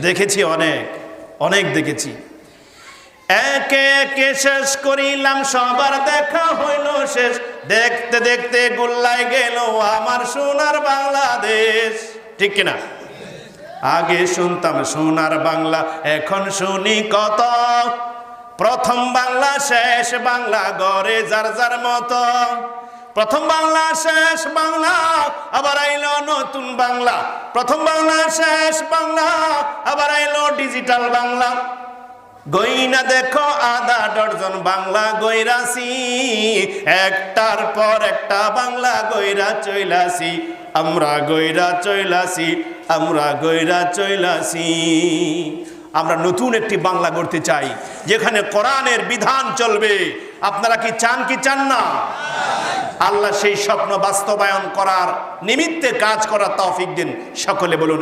দেখেছি, অনেক অনেক দেখেছি। একে একে শেষ করিলাম, সবার দেখা হইল শেষ, দেখতে দেখতে গোল্লায় গেল আমার সোনার বাংলাদেশ। ঠিক কিনা? আগে শুনতাম সোনার বাংলা, এখন শুনি কত, প্রথম বাংলা শেষ বাংলা, গড়ে যার যার মতো। প্রথম বাংলা শেষ বাংলা, আবার আইলো নতুন বাংলা। প্রথম বাংলা শেষ বাংলা, আবার আইলো ডিজিটাল বাংলা। গইনা দেখো আধা ডজন বাংলা গইরাছি, একটার পর একটা বাংলা গইরা চইলাছি, আমরা গইরা চইলাছি, আমরা গইরা চইলাছি। আমরা নতুন একটি বাংলা গড়তে চাই, যেখানে কোরআনের বিধান চলবে। আপনারা কি চান কি চান না? আল্লাহ সেই স্বপ্ন বাস্তবায়ন করার নিমিত্তে কাজ করার তৌফিক দিন। সকলে বলুন।